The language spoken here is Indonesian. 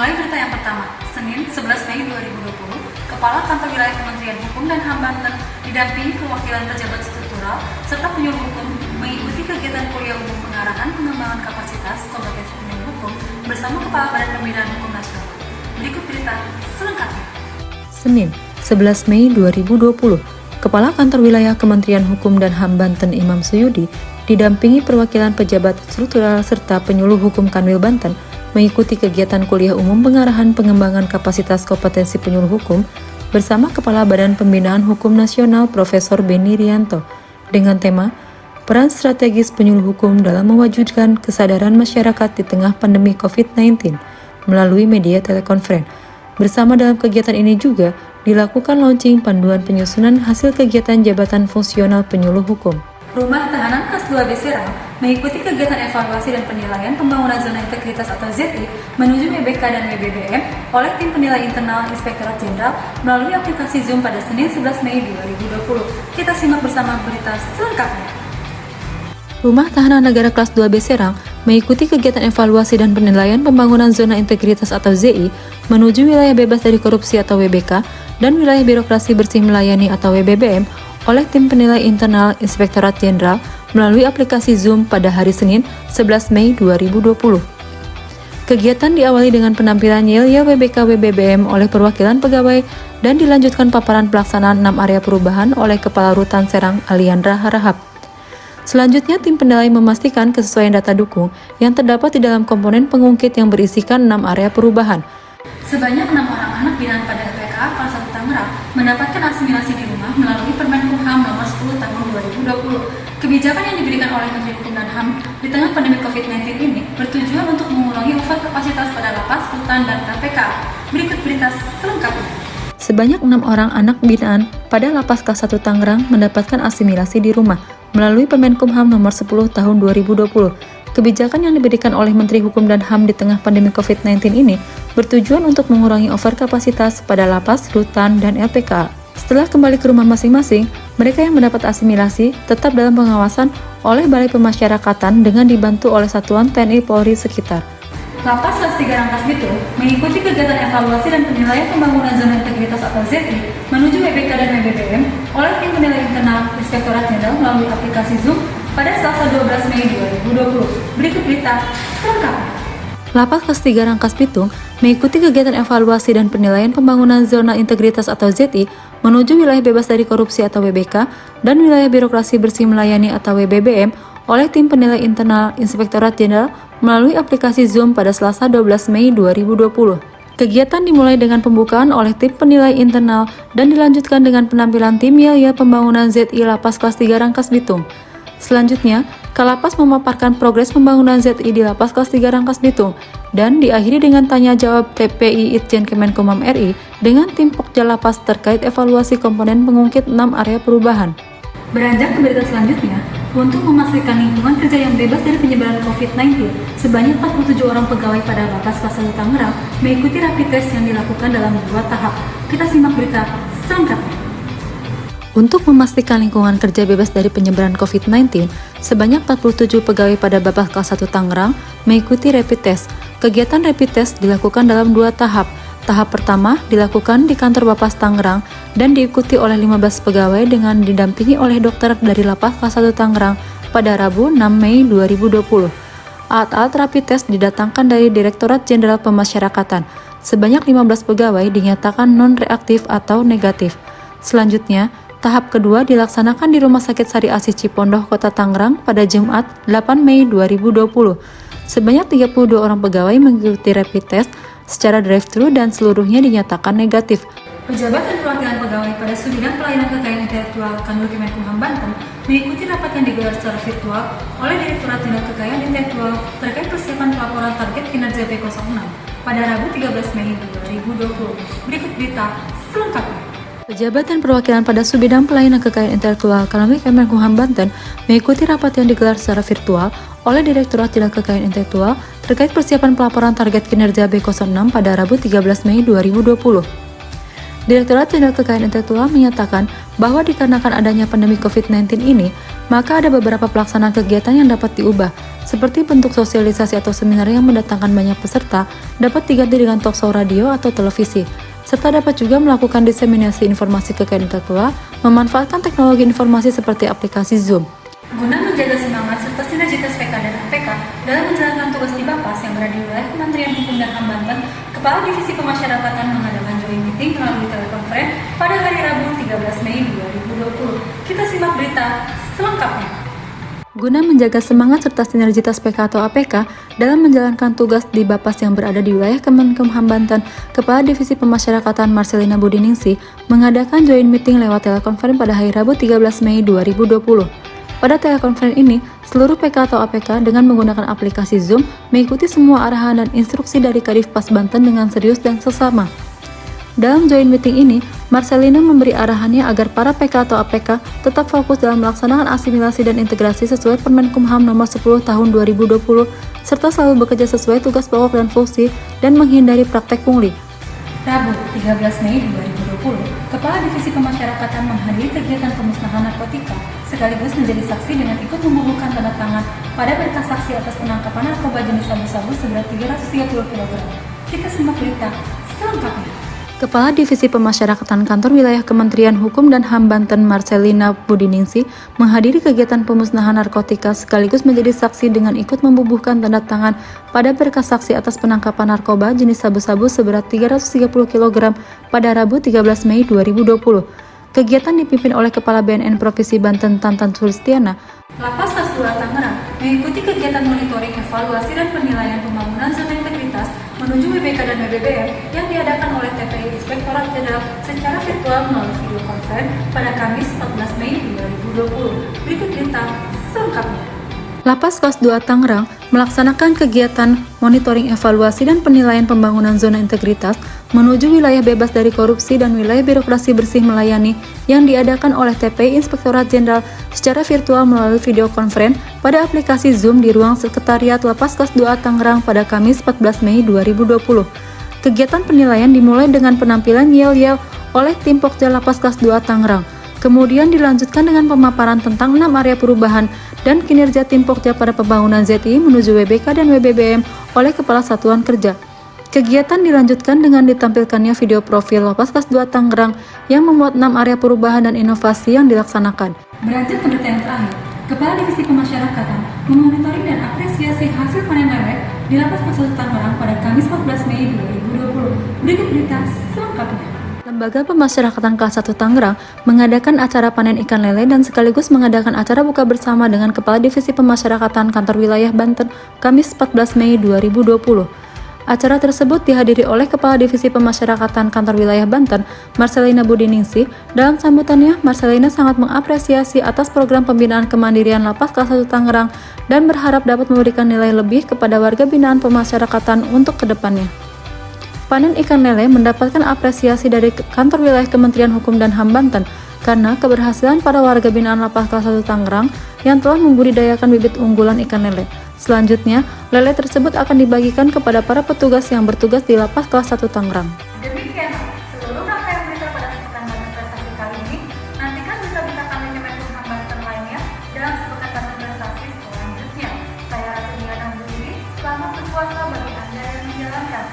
Mulai berita yang pertama, Senin 11 Mei 2020, Kepala Kantor Wilayah Kementerian Hukum dan HAM Banten didampingi perwakilan pejabat struktural serta penyuluh hukum mengikuti kegiatan kuliah umum pengarahan pengembangan kapasitas kompetensi penyuluh hukum bersama Kepala Badan Pembinaan Hukum Nasional. Berikut berita selengkapnya. Senin 11 Mei 2020, Kepala Kantor Wilayah Kementerian Hukum dan HAM Banten Imam Suyudi didampingi perwakilan pejabat struktural serta penyuluh hukum Kanwil Banten mengikuti kegiatan kuliah umum pengarahan pengembangan kapasitas kompetensi penyuluh hukum bersama Kepala Badan Pembinaan Hukum Nasional Profesor Beni Rianto dengan tema Peran Strategis Penyuluh Hukum dalam Mewujudkan Kesadaran Masyarakat di Tengah Pandemi COVID-19 melalui media telekonferensi. Bersama dalam kegiatan ini juga dilakukan launching panduan penyusunan hasil kegiatan Jabatan Fungsional Penyuluh Hukum. Rumah Tahanan Kelas 2B Serang mengikuti kegiatan evaluasi dan penilaian pembangunan zona integritas atau ZI menuju WBK dan WBBM oleh tim penilai internal Inspektorat Jenderal melalui aplikasi Zoom pada Senin 11 Mei 2020. Kita simak bersama berita selengkapnya. Rumah Tahanan Negara Kelas 2B Serang mengikuti kegiatan evaluasi dan penilaian pembangunan zona integritas atau ZI menuju wilayah bebas dari korupsi atau WBK dan wilayah birokrasi bersih melayani atau WBBM oleh tim penilai internal Inspektorat Jenderal melalui aplikasi Zoom pada hari Senin 11 Mei 2020. Kegiatan diawali dengan penampilan YELYA WBK WBBM oleh perwakilan pegawai dan dilanjutkan paparan pelaksanaan 6 area perubahan oleh Kepala Rutan Serang Aliandra Harahap. Selanjutnya, tim penilai memastikan kesesuaian data dukung yang terdapat di dalam komponen pengungkit yang berisikan 6 area perubahan. Sebanyak 6 orang anak binaan pada LPKA Kelas 1 Tangerang mendapatkan asimilasi di rumah melalui Permenkumham nomor 10 tahun 2020. Kebijakan yang diberikan oleh Menteri Hukum dan HAM di tengah pandemi COVID-19 ini bertujuan untuk mengurangi overkapasitas pada lapas, rutan, dan LPKA. Berikut berita selengkapnya. Sebanyak 6 orang anak binaan pada Lapas Kelas 1 Tangerang mendapatkan asimilasi di rumah melalui Permenkumham nomor 10 tahun 2020. Kebijakan yang diberikan oleh Menteri Hukum dan HAM di tengah pandemi COVID-19 ini bertujuan untuk mengurangi overkapasitas pada lapas, rutan, dan LPKA. Setelah kembali ke rumah masing-masing, mereka yang mendapat asimilasi tetap dalam pengawasan oleh Balai Pemasyarakatan dengan dibantu oleh Satuan TNI Polri sekitar. Lapas Kelas 3 Rangkas Bitung mengikuti kegiatan evaluasi dan penilaian pembangunan zona integritas atau ZI menuju WBK dan WBBM oleh tim penilai internal Inspektorat Jenderal melalui aplikasi Zoom pada Selasa 12 Mei 2020. Berikut berita selengkapnya. Lapas Kelas 3 Rangkas Bitung mengikuti kegiatan evaluasi dan penilaian pembangunan zona integritas atau ZI menuju wilayah bebas dari korupsi atau WBK dan wilayah birokrasi bersih melayani atau WBBM oleh tim penilai internal Inspektorat Jenderal melalui aplikasi Zoom pada Selasa 12 Mei 2020. Kegiatan dimulai dengan pembukaan oleh tim penilai internal dan dilanjutkan dengan penampilan tim YELYA Pembangunan ZI Lapas Kelas 3 Rangkas Bitung. Selanjutnya, Kalapas memaparkan progres pembangunan ZI di Lapas Kelas 3 Rangkas Bitung dan diakhiri dengan tanya jawab TPI Itjen Kemenkumham RI dengan tim Pokja Lapas terkait evaluasi komponen pengungkit 6 area perubahan. Beranjak ke berita selanjutnya, untuk memastikan lingkungan kerja yang bebas dari penyebaran COVID-19, sebanyak 47 orang pegawai pada Lapas Kelas 1 Tangerang mengikuti rapid test yang dilakukan dalam 2 tahap. Kita simak berita selengkapnya. Untuk memastikan lingkungan kerja bebas dari penyebaran COVID-19, sebanyak 47 pegawai pada Bapas Kelas 1 Tangerang mengikuti rapid test. Kegiatan rapid test dilakukan dalam 2 tahap. Tahap pertama dilakukan di kantor Bapas Tangerang dan diikuti oleh 15 pegawai dengan didampingi oleh dokter dari Lapas Kelas 1 Tangerang pada Rabu 6 Mei 2020. Alat-alat rapid test didatangkan dari Direktorat Jenderal Pemasyarakatan. Sebanyak 15 pegawai dinyatakan non-reaktif atau negatif. Selanjutnya, tahap kedua dilaksanakan di Rumah Sakit Sari Asih Cipondoh, Kota Tangerang pada Jumat 8 Mei 2020. Sebanyak 32 orang pegawai mengikuti rapid test secara drive-thru dan seluruhnya dinyatakan negatif. Pejabat dan perwakilan pegawai pada Bidang Pelayanan Kekayaan Intelektual Kanwil Kemenkumham Banten mengikuti rapat yang digelar secara virtual oleh Direktorat Jenderal Kekayaan Intelektual terkait persiapan pelaporan target kinerja B06 pada Rabu 13 Mei 2020. Berikut berita selengkapnya. Pejabat dan perwakilan pada Bidang Pelayanan Kekayaan Intelektual Kanwil Kemenkumham Banten mengikuti rapat yang digelar secara virtual oleh Direktorat Jenderal Kekayaan Intelektual terkait persiapan pelaporan target kinerja B06 pada Rabu 13 Mei 2020. Direktorat Jenderal Kekayaan Intelektual menyatakan bahwa dikarenakan adanya pandemi COVID-19 ini, maka ada beberapa pelaksanaan kegiatan yang dapat diubah, seperti bentuk sosialisasi atau seminar yang mendatangkan banyak peserta dapat diganti dengan talkshow radio atau televisi, serta dapat juga melakukan diseminasi informasi kekayaan intelektual memanfaatkan teknologi informasi seperti aplikasi Zoom. Guna menjaga semangat serta sinergitas PK dan APK dalam menjalankan tugas di Bapas yang berada di wilayah Kementerian Hukum dan HAM Banten, Kepala Divisi Pemasyarakatan mengadakan joint meeting melalui telekonferensi pada hari Rabu 13 Mei 2020. Kita simak berita selengkapnya. Guna menjaga semangat serta sinergitas PK atau APK dalam menjalankan tugas di Bapas yang berada di wilayah Kemenkumham Banten, Kepala Divisi Pemasyarakatan Marcelina Budiningsih mengadakan joint meeting lewat telekonferensi pada hari Rabu 13 Mei 2020. Pada telekonferensi ini, seluruh PK atau APK dengan menggunakan aplikasi Zoom mengikuti semua arahan dan instruksi dari Kadifpas Banten dengan serius dan seksama. Dalam joint meeting ini, Marcelina memberi arahannya agar para PK atau APK tetap fokus dalam melaksanakan asimilasi dan integrasi sesuai Permenkumham Nomor 10 Tahun 2020, serta selalu bekerja sesuai tugas pokok dan fungsi dan menghindari praktek pungli. Rabu 13 Mei 2020, Kepala Divisi Pemasyarakatan menghadiri kegiatan pemusnahan narkotika sekaligus menjadi saksi dengan ikut membubuhkan tanda tangan pada berkas saksi atas penangkapan narkoba jenis sabu-sabu seberat 330 kg. Kita simak berita selengkapnya. Kepala Divisi Pemasyarakatan Kantor Wilayah Kementerian Hukum dan HAM Banten Marcelina Budiningsih menghadiri kegiatan pemusnahan narkotika sekaligus menjadi saksi dengan ikut membubuhkan tanda tangan pada berkas saksi atas penangkapan narkoba jenis sabu-sabu seberat 330 kg pada Rabu 13 Mei 2020. Kegiatan dipimpin oleh Kepala BNN Provinsi Banten Tantan Sulistiana. Lapas Kelas 2 Tangerang mengikuti kegiatan monitoring, evaluasi, dan penilaian pembangunan zona integritas menuju WBK dan WBBM yang diadakan oleh TPI Inspektorat Jenderal secara virtual melalui video conference pada Kamis 14 Mei 2020. Berikut berita selengkapnya. Lapas Kelas 2 Tangerang melaksanakan kegiatan monitoring, evaluasi, dan penilaian pembangunan zona integritas menuju wilayah bebas dari korupsi dan wilayah birokrasi bersih melayani yang diadakan oleh TPI Inspektorat Jenderal secara virtual melalui video conference pada aplikasi Zoom di ruang Sekretariat Lapas Kelas 2 Tangerang pada Kamis 14 Mei 2020. Kegiatan penilaian dimulai dengan penampilan yel-yel oleh tim Pokja Lapas Kelas 2 Tangerang. Kemudian dilanjutkan dengan pemaparan tentang 6 area perubahan dan kinerja tim Pokja pada pembangunan ZI menuju WBK dan WBBM oleh Kepala Satuan Kerja. Kegiatan dilanjutkan dengan ditampilkannya video profil Lapas Kelas 2 Tangerang yang memuat 6 area perubahan dan inovasi yang dilaksanakan. Beranjak ke berita yang terakhir, Kepala Divisi Pemasyarakatan memonitoring dan apresiasi hasil panen lele di Lapas Kelas 1 Tangerang pada Kamis 14 Mei 2020. Berikut berita selengkapnya. Lembaga Pemasyarakatan Kelas 1 Tangerang mengadakan acara panen ikan lele dan sekaligus mengadakan acara buka bersama dengan Kepala Divisi Pemasyarakatan Kantor Wilayah Banten Kamis 14 Mei 2020. Acara tersebut dihadiri oleh Kepala Divisi Pemasyarakatan Kantor Wilayah Banten, Marcelina Budiningsih. Dalam sambutannya, Marcelina sangat mengapresiasi atas program pembinaan kemandirian Lapas Kelas 1 Tangerang dan berharap dapat memberikan nilai lebih kepada warga binaan pemasyarakatan untuk kedepannya. Panen ikan lele mendapatkan apresiasi dari Kantor Wilayah Kementerian Hukum dan HAM Banten karena keberhasilan para warga binaan Lapas Kelas 1 Tangerang yang telah membudidayakan bibit unggulan ikan lele. Selanjutnya, lele tersebut akan dibagikan kepada para petugas yang bertugas di Lapas Kelas 1 Tangerang. Demikian seluruh rangkaian berita pada kesempatan prestasi kali ini. Nantikan berita-berita kami Kemenkumham Banten lainnya dalam kesempatan prestasi selanjutnya. Saya Ratu Diana undur diri. Selamat berpuasa bagi Anda yang menjalankan.